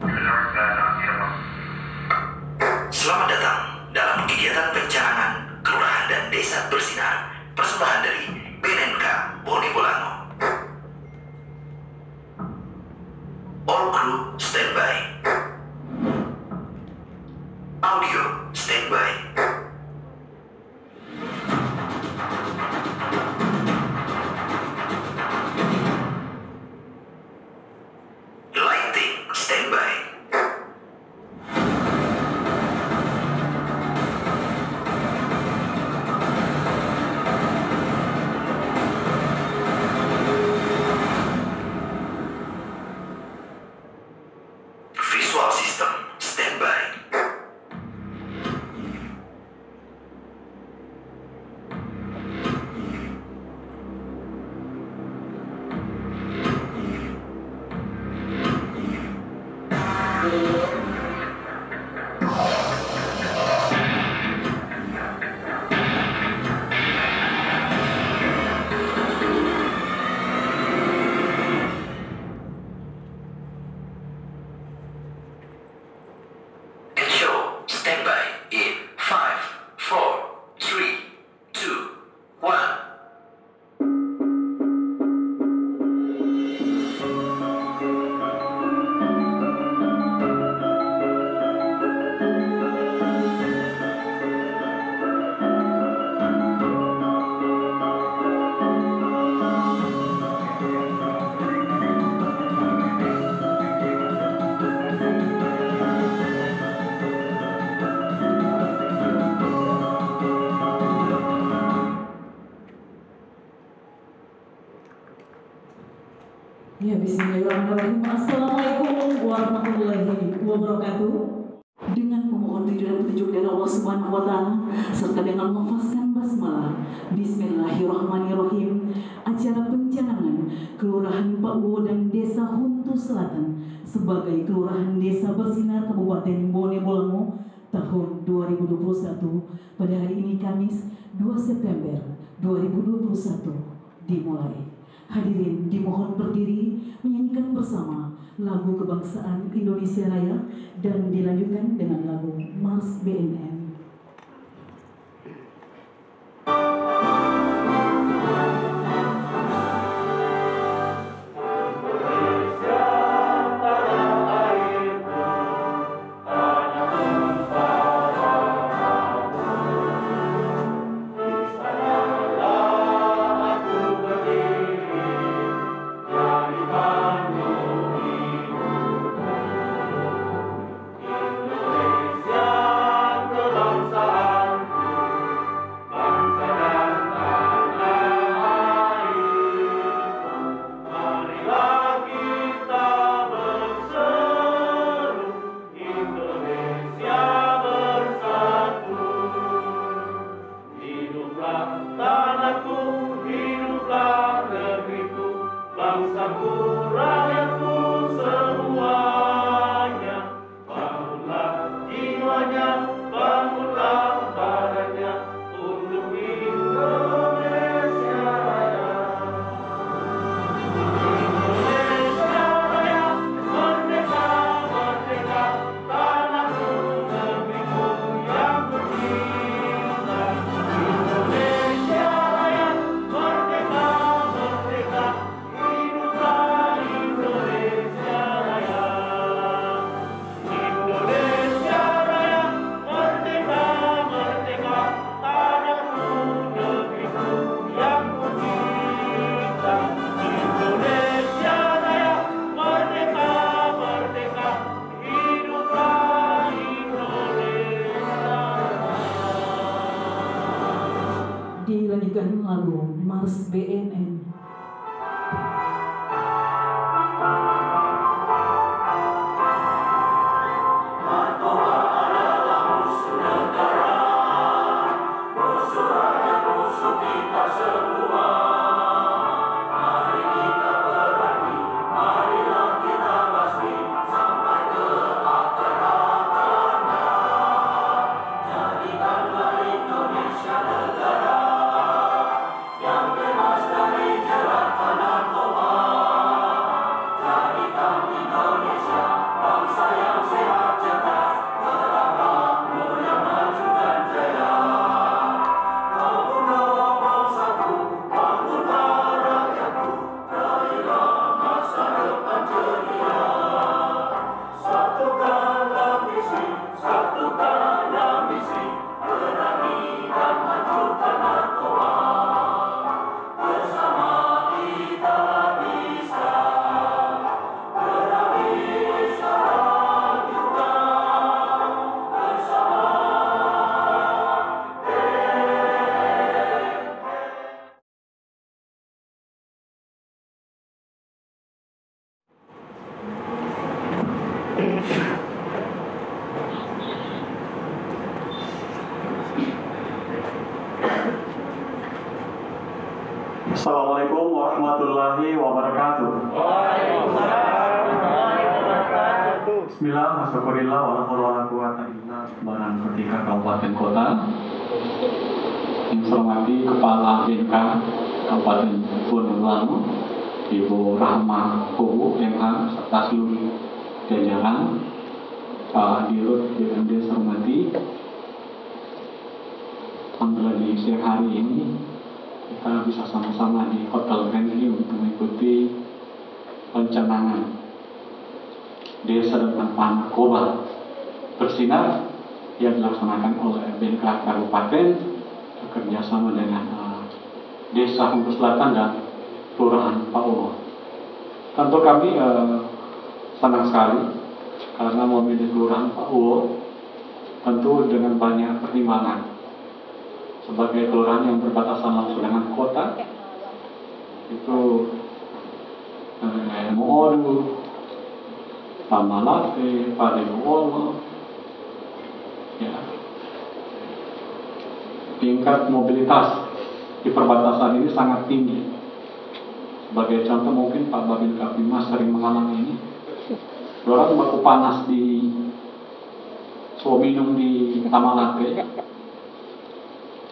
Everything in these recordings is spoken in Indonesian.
Selamat datang dalam kegiatan pencanangan Kelurahan dan Desa Bersinar, persembahan dari BNNK Bone Bolango. All crew standby. Audio standby. Lighting standby. Visual system standby. And show standby in 5, 4, 3, 2, 1. Ya, bismillahirrahmanirrahim. Assalamualaikum warahmatullahi wabarakatuh. Dengan memohon ridho dan petunjuk dari Allah Subhanahu wa Ta'ala serta dengan melafazkan basmalah, bismillahirrahmanirrahim, acara pencanangan Kelurahan Pak Bowo dan Desa Huntu Selatan sebagai Kelurahan Desa Bersinar Kabupaten Bone Bolango tahun 2021 pada hari ini Kamis 2 September 2021 dimulai. Hadirin dimohon berdiri menyanyikan bersama lagu kebangsaan Indonesia Raya dan dilanjutkan dengan lagu Mars BNN. Bangsaku, rakyatku semuanya, bangunlah jiwanya, bangunlah badannya untuk Indonesia Raya. Indonesia Raya, merdeka, merdeka, tanahku, negeriku yang tercinta. Indonesia Raya, merdeka, merdeka, hiduplah Indonesia Raya. Indonesia Raya, merdeka, merdeka, tanahku, negeriku yang tercinta. Indonesia Raya, merdeka, merdeka, hiduplah Indonesia Raya. Dilanjutkan lagu Mars BNN. Jadikanlah Indonesia negara yang bebas Assalamualaikum warahmatullahi wabarakatuh. Waalaikumsalam warahmatullahi wabarakatuh. Bismillah, Alhamdulillah, wala quwwata illa billah. Ketika Kabupaten Kota yang saya hormati Kepala BNK Kabupaten Bonebolango, Ibu Rahma Hubu MH serta seluruh jajaran, Pak Dirut DPD saya hormati. Alhamdulillah di siang hari ini kita bisa sama-sama di Hotel Grand View untuk mengikuti pencanangan Desa dan Tanpa Narkoba Bersinar yang dilaksanakan oleh BNK Kabupaten bekerjasama dengan Desa Huntu Selatan dan Kelurahan Paulo. Tentu kami senang sekali karena memilih Kelurahan Paulo tentu dengan banyak pertimbangan. Sebagai kelurahan yang berbatasan langsung dengan kota, itu Moodu, Pamalate, Padewolo, ya, tingkat mobilitas di perbatasan ini sangat tinggi. Sebagai contoh mungkin Pak Babin Kaptimas sering mengalami ini. Orang baku panas di minum di Tamalate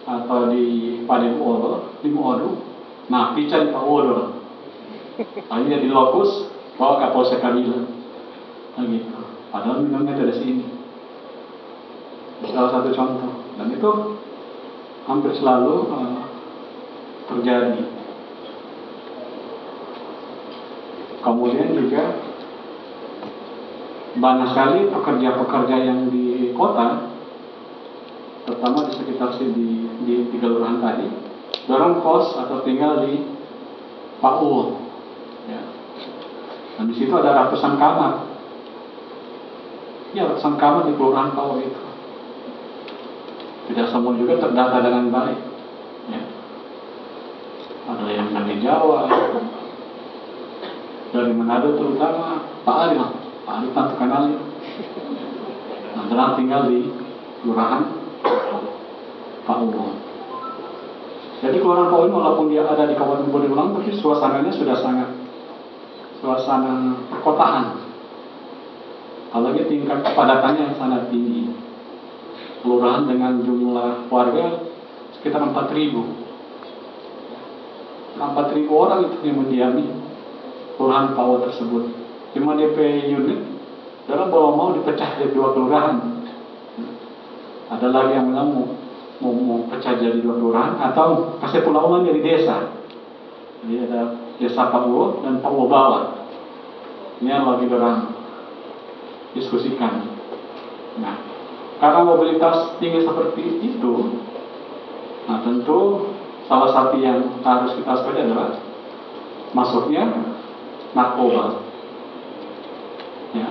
atau di Padewolo, di Moodu, nah pica di Paulo, akhirnya di Lokus bawa ke Polsek Kabila, nah gitu. Padahal minumnya dari sini. Salah satu contoh, dan itu hampir selalu terjadi. Kemudian juga banyak sekali pekerja-pekerja yang di kota, terutama di sekitar sini di tiga kelurahan tadi, orang kos atau tinggal di Paulo, ya. Dan di situ ada ratusan kamar, ya ratusan kamar di kelurahan Paulo itu. Tidak semua juga terdata dengan baik, ya. Ada yang dari Jawa, dari Manado terutama Pak Ali tentu kenal ya. Nah, tinggal di kelurahan Paulo. Jadi kelurahan Paulo walaupun dia ada di Kabupaten Bonebolango, tapi suasananya sudah sangat suasana perkotaan. Apalagi tingkat kepadatannya yang sangat tinggi. Kelurahan dengan jumlah warga sekitar 4.000. 4.000 orang itu yang mendiami kelurahan Paulo tersebut. 5 DP unit, dalam mau dipecah jadi 2 kelurahan. Ada lagi yang bilang mau pecah jadi 2 kelurahan atau kasih pulau jadi desa. Jadi ada Desa Paulo dan Paulo Bawah. Ini yang lagi orang diskusikan. Nah, karena mobilitas tinggi seperti itu, nah tentu salah satu yang harus kita waspadai adalah masuknya narkoba. Ya,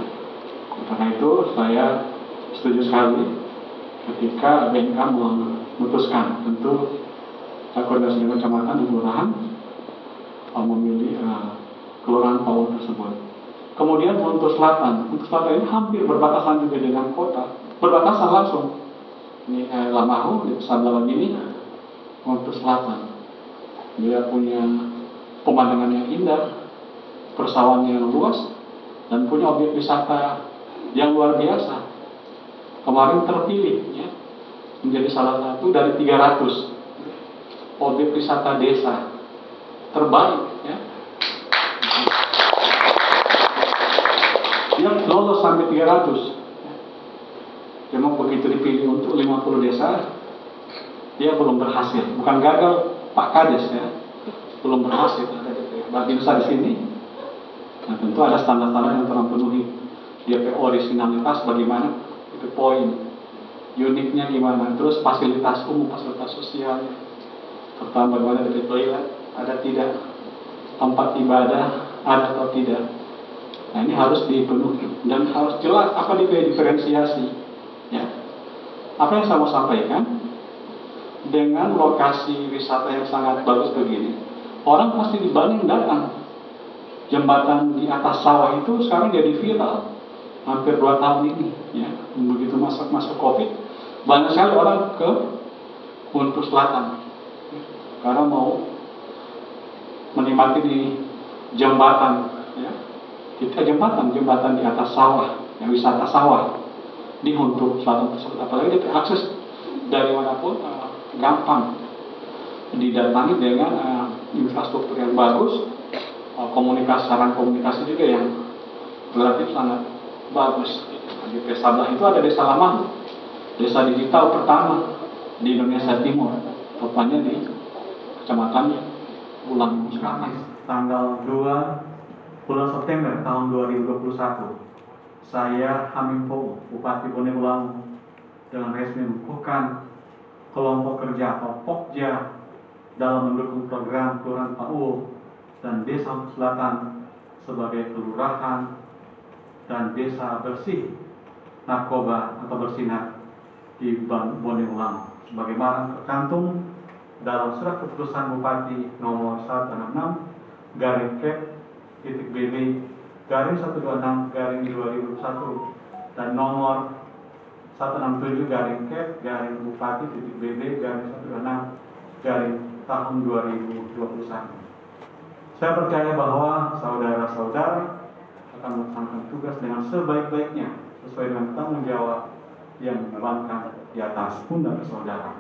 karena itu saya setuju sekali ketika BNK memutuskan tentu koordinasi dengan kecamatan dan kelurahan memilih kelurahan Paulo tersebut. Kemudian untuk Selatan ini hampir berbatasan juga dengan kota, berbatasan langsung. Ini Lamahu di sebelah ini untuk Selatan. Dia punya pemandangan yang indah, persawahan yang luas, dan punya objek wisata yang luar biasa. Kemarin terpilih ya, menjadi salah satu dari 300 objek wisata desa terbaik ya. Dia lolos sampai 300. Memang begitu dipilih untuk 50 desa, dia belum berhasil. Bukan gagal Pak Kades ya, belum berhasil. Ada bagi desa di sini. Nah, tentu ada standar-standar yang terpenuhi. Dia originalitas bagaimana, itu poin. Uniknya gimana, terus fasilitas umum, fasilitas sosialnya. Pertama bagaimana dari toilet, ada tidak, tempat ibadah, ada atau tidak. Nah, ini harus dipenuhi dan harus jelas apa diferensiasi. Ya. Apa yang saya mau sampaikan, dengan lokasi wisata yang sangat bagus begini, orang pasti dibanding datang. Jembatan di atas sawah itu sekarang jadi viral. hampir 2 tahun ini, ya, begitu masuk COVID, banyak sekali orang ke Huntu Selatan, karena mau menikmati di jembatan, ya, kita jembatan di atas sawah, yang wisata sawah di Huntu Selatan tersebut, apalagi kita akses dari manapun gampang, didatangi dengan infrastruktur yang bagus, sarana komunikasi juga yang relatif sangat bagus. Di Desa Sablah itu ada Desa Lamang, desa digital pertama di Indonesia Timur, tepatnya di Kecamatan Bulang Selatan. Tanggal 2 bulan September tahun 2021, saya Hamim Poh, Bupati Bone Bolango, dengan resmi mengukuhkan kelompok kerja atau Pokja dalam mendukung program Kelurahan PAUD dan Desa Selatan sebagai kelurahan dan desa bersih narkoba atau bersinar di Bone Bolango, sebagaimana tercantum dalam surat keputusan Bupati nomor 166-BB/126/2021 dan nomor 167-BB/BB/126 tahun 2021. Saya percaya bahwa saudara-saudara akan melaksanakan tugas dengan sebaik-baiknya sesuai dengan tanggung jawab yang dibebankan di atas pundak saudara.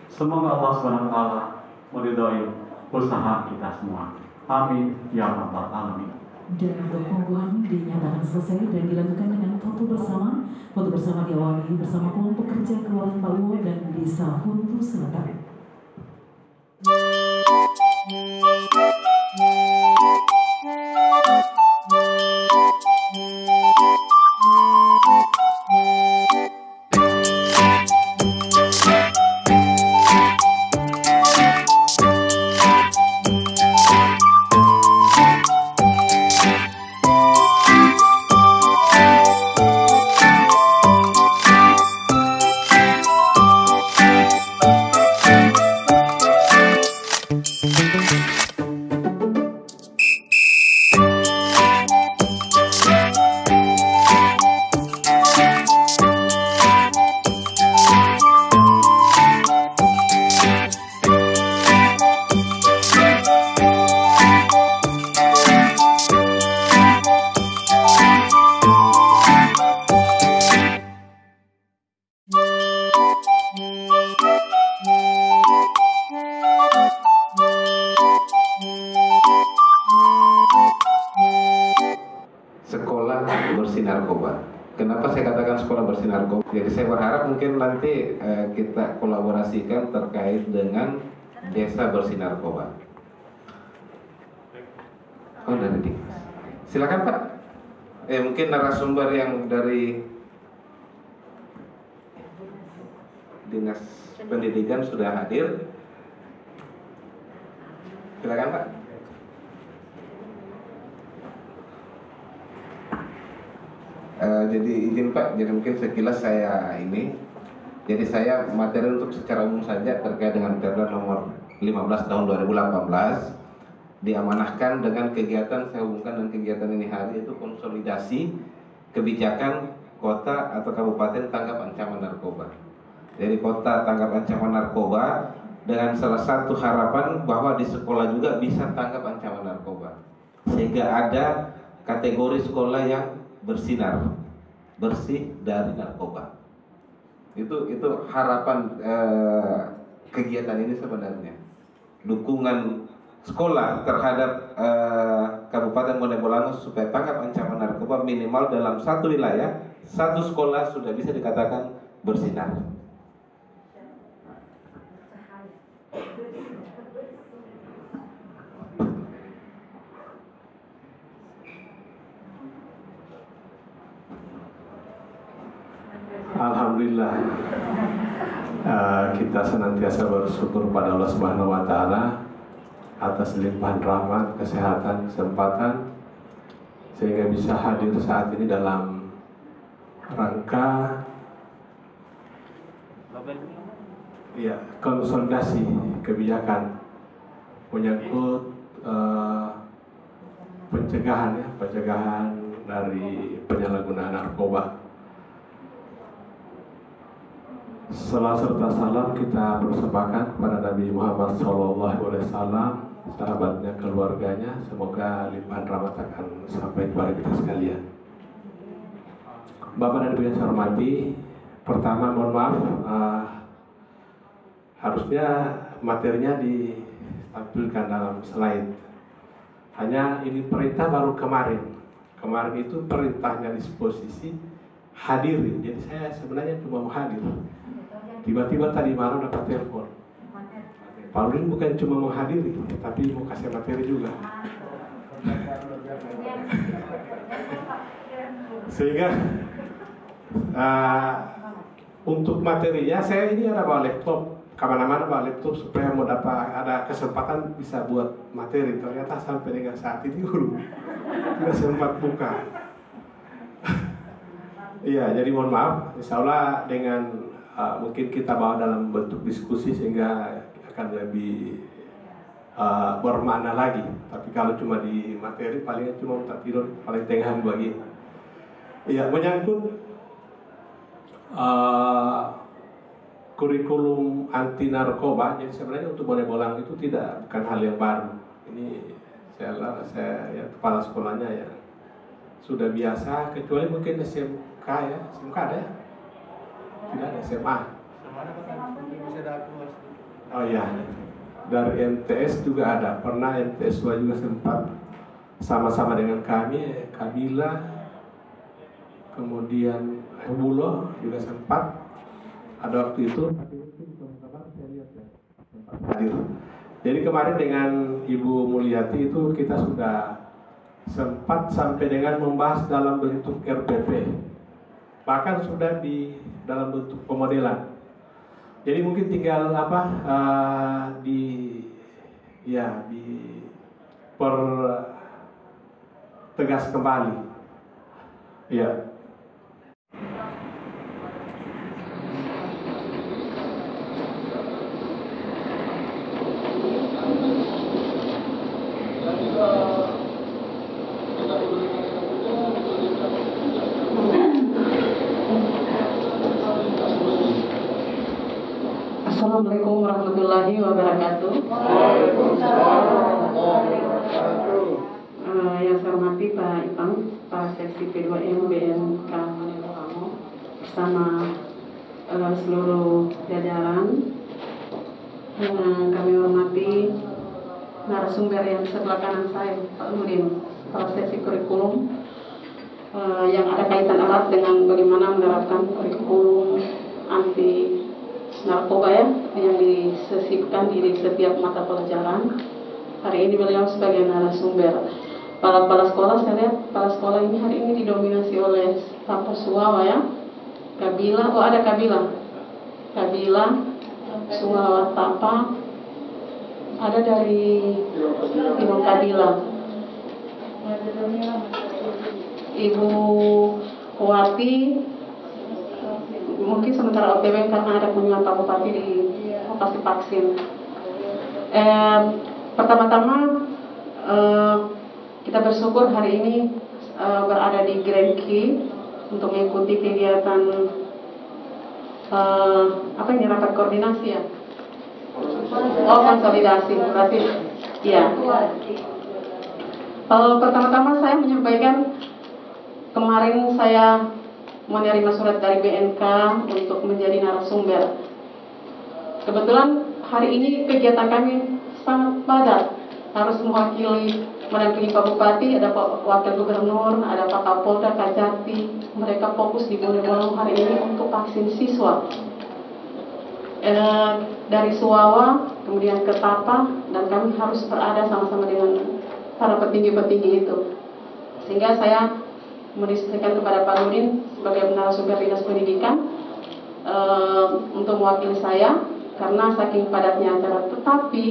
Semoga Allah SWT meridhoi usaha kita semua. Amin ya rabbal alamin. Dan pengukuhan dinyatakan selesai dan dilakukan dengan foto bersama. Foto bersama diawali bersama kelompok kerja Kelurahan PAUD dan Desa Huntu Selatan. Sekolah bersih narkoba. Kenapa saya katakan sekolah bersih narkoba? Jadi saya berharap mungkin nanti kita kolaborasikan terkait dengan desa bersih narkoba. Oh, dari Dinas. Silakan Pak. Mungkin narasumber yang dari Dinas Pendidikan sudah hadir. Silakan Pak. Jadi izin Pak, jadi mungkin sekilas saya ini. Jadi saya materi untuk secara umum saja terkait dengan Perda nomor 15 tahun 2018 diamanahkan dengan kegiatan, saya hubungkan dengan kegiatan ini hari, itu konsolidasi kebijakan kota atau kabupaten tanggap ancaman narkoba. Jadi kota tanggap ancaman narkoba dengan salah satu harapan bahwa di sekolah juga bisa tanggap ancaman narkoba, sehingga ada kategori sekolah yang bersinar, bersih dari narkoba. Itu harapan kegiatan ini sebenarnya. Dukungan sekolah terhadap Kabupaten Bone Bolango supaya tanggap ancaman narkoba minimal dalam satu wilayah, satu sekolah sudah bisa dikatakan bersinar. Alhamdulillah, kita senantiasa bersyukur pada Allah Subhanahu wa Ta'ala atas limpahan rahmat, kesehatan, kesempatan sehingga bisa hadir saat ini dalam rangka konsolidasi kebijakan menyangkut pencegahan ya, pencegahan dari penyalahgunaan narkoba. Salam serta salam kita persembahkan kepada Nabi Muhammad SAW, sahabatnya, keluarganya. Semoga limpahan rahmat akan sampai kepada kita sekalian. Bapak dan Ibu yang saya hormati, pertama mohon maaf, harusnya materinya ditampilkan dalam slide. Hanya ini perintah baru kemarin. Kemarin itu perintahnya disposisi hadiri. Jadi saya sebenarnya cuma mau hadir. Tiba-tiba tadi malam dapat telepon. Pak Nurdin bukan cuma mau hadiri, tapi mau kasih materi juga. Sehingga untuk materinya saya ini ada bawa laptop, kemana-mana bawa laptop supaya mau dapat ada kesempatan bisa buat materi. Ternyata sampai dengan saat ini belum tidak sempat buka. Iya, jadi mohon maaf. Insya Allah dengan mungkin kita bawa dalam bentuk diskusi sehingga akan lebih bermakna lagi. Tapi kalau cuma di materi paling cuma tak tidur paling tengah begini. Iya, menyangkut kurikulum anti narkoba. Jadi sebenarnya untuk Bone Bolang itu bukan hal yang baru. Ini saya ya, kepala sekolahnya ya sudah biasa, kecuali mungkin SMK ya, SMK ada ya? Tidak ada SMA. Oh iya, dari MTS juga ada. Pernah MTS 2 juga sempat sama-sama dengan kami, Kabila, kemudian Bulo juga sempat ada waktu itu. Jadi kemarin dengan Ibu Mulyati itu kita sudah sempat sampai dengan membahas dalam bentuk RPP, bahkan sudah di dalam bentuk pemodelan. Jadi mungkin tinggal tegas kembali. Ya. Assalamualaikum warahmatullahi wabarakatuh. Yang saya hormati Pak Ipang, Pak Seksi P2M BNK Bone Bolango, bersama seluruh jajaran. Kami hormati narasumber yang sebelah kanan saya, Pak Nurdin, Kepala Seksi Kurikulum, yang ada kaitan erat dengan bagaimana menerapkan kurikulum anti narkoba ya, yang disisipkan di setiap mata pelajaran. Hari ini beliau sebagai narasumber. Kepala sekolah, saya lihat kepala sekolah ini hari ini didominasi oleh Tapa Suwawa ya, Kabila, ada Kabila, Suwawa, Tapa, ada dari Ibu Kabila, Ibu Wati, mungkin sementara OTW karena ada kunjungan Pak Bupati di lokasi vaksin. Pertama-tama kita bersyukur hari ini berada di Grand Key untuk mengikuti kegiatan rapat koordinasi ya. Konsolidasi berarti. Ya. Pertama-tama saya menyampaikan kemarin saya menerima surat dari BNK untuk menjadi narasumber. Kebetulan hari ini kegiatan kami sangat padat, harus mendampingi Pak Bupati, ada Pak Wakil Gubernur, ada Pak Kapolda, Kajati. Mereka fokus di Bone Bolango hari ini untuk vaksin siswa. Dari Suwawa, kemudian ke Tapa, dan kami harus berada sama-sama dengan para petinggi-petinggi itu. Sehingga saya mendiskusikan kepada Pak Nurdin sebagai narasumber Dinas Pendidikan untuk mewakili saya karena saking padatnya acara. Tetapi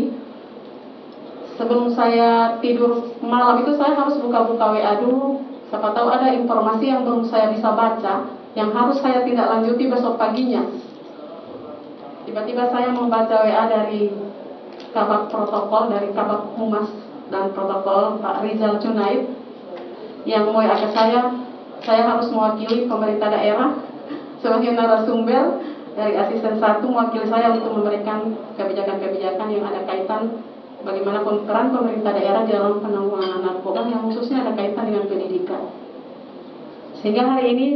sebelum saya tidur malam itu saya harus buka-buka WA dulu. Siapa tahu ada informasi yang belum saya bisa baca yang harus saya tindak lanjuti besok paginya. Tiba-tiba saya membaca WA dari Kabak Protokol, dari Kabak Humas dan Protokol Pak Rizal Junaid yang mengajak saya harus mewakili pemerintah daerah sebagai narasumber dari asisten 1 mewakili saya untuk memberikan kebijakan-kebijakan yang ada kaitan bagaimana peran pemerintah daerah di dalam penanggulangan narkoba yang khususnya ada kaitan dengan pendidikan. Sehingga hari ini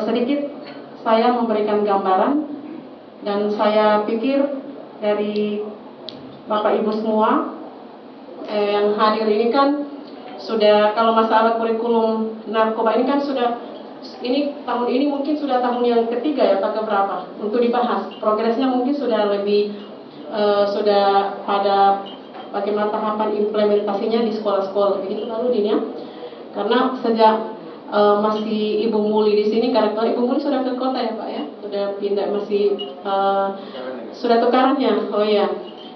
sedikit saya memberikan gambaran dan saya pikir dari Bapak Ibu semua yang hadir ini kan sudah, kalau masalah kurikulum narkoba ini kan sudah, ini tahun ini mungkin sudah tahun yang ketiga ya atau keberapa untuk dibahas. Progresnya mungkin sudah lebih sudah pada bagaimana tahapan implementasinya di sekolah-sekolah begitu lalu Din ya. Karena sejak masih Ibu Muli di sini, karena Ibu Muli sudah ke kota ya Pak ya, sudah pindah masih sudah tukarannya. Oh ya,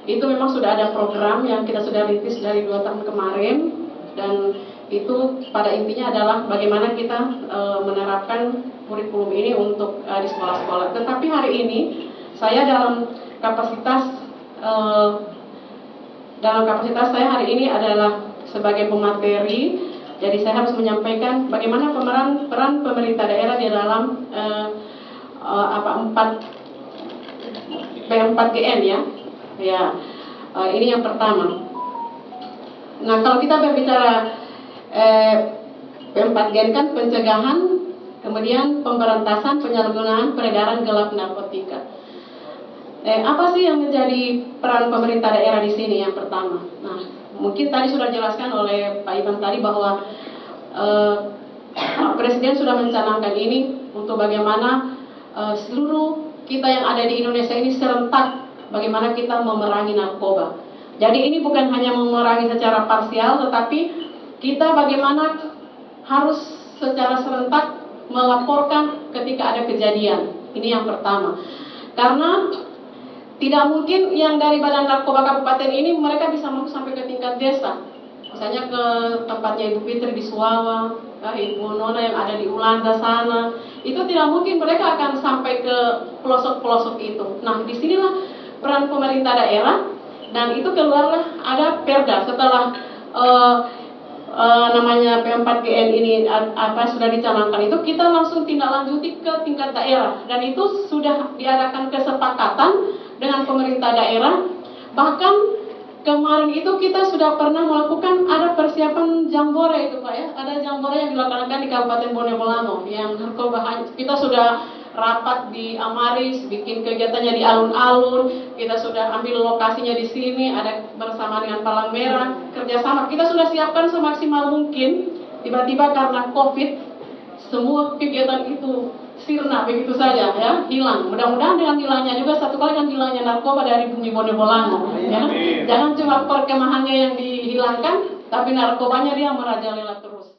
itu memang sudah ada program yang kita sudah rintis dari 2 tahun kemarin. Dan itu pada intinya adalah bagaimana kita menerapkan kurikulum ini untuk di sekolah-sekolah. Tetapi hari ini saya dalam kapasitas saya hari ini adalah sebagai pemateri. Jadi saya harus menyampaikan bagaimana peran pemerintah daerah di dalam P4GN ya. Ya, ini yang pertama. Nah, kalau kita berbicara P4GN kan pencegahan, kemudian pemberantasan penyalahgunaan peredaran gelap narkotika. Apa sih yang menjadi peran pemerintah daerah di sini yang pertama? Nah, mungkin tadi sudah dijelaskan oleh Pak Ivan tadi bahwa Presiden sudah mencanangkan ini untuk bagaimana seluruh kita yang ada di Indonesia ini serentak bagaimana kita memerangi narkoba. Jadi ini bukan hanya memerangi secara parsial, tetapi kita bagaimana harus secara serentak melaporkan ketika ada kejadian. Ini yang pertama. Karena tidak mungkin yang dari Badan Narkoba Kabupaten ini mereka bisa masuk sampai ke tingkat desa. Misalnya ke tempatnya Ibu Fitri di Suawa, Ibu Nona yang ada di Ulanda sana. Itu tidak mungkin mereka akan sampai ke pelosok-pelosok itu. Nah, disinilah peran pemerintah daerah. Dan itu keluarlah ada perda setelah namanya P4GN ini sudah dicanangkan itu kita langsung tindak lanjuti ke tingkat daerah dan itu sudah diadakan kesepakatan dengan pemerintah daerah. Bahkan kemarin itu kita sudah pernah melakukan ada persiapan jambore itu Pak ya, ada jambore yang dilaksanakan di Kabupaten Bone Bolango yang narkoba. Kita sudah rapat di Amaris, bikin kegiatannya di alun-alun, kita sudah ambil lokasinya di sini, ada bersama dengan Palang Merah, kerjasama. Kita sudah siapkan semaksimal mungkin, tiba-tiba karena COVID, semua kegiatan itu sirna begitu saja ya, hilang. Mudah-mudahan dengan hilangnya juga satu kali kan hilangnya narkoba dari bumi Bone Bolango. Ya. Jangan cuma perkemahannya yang dihilangkan, tapi narkobanya dia merajalela terus.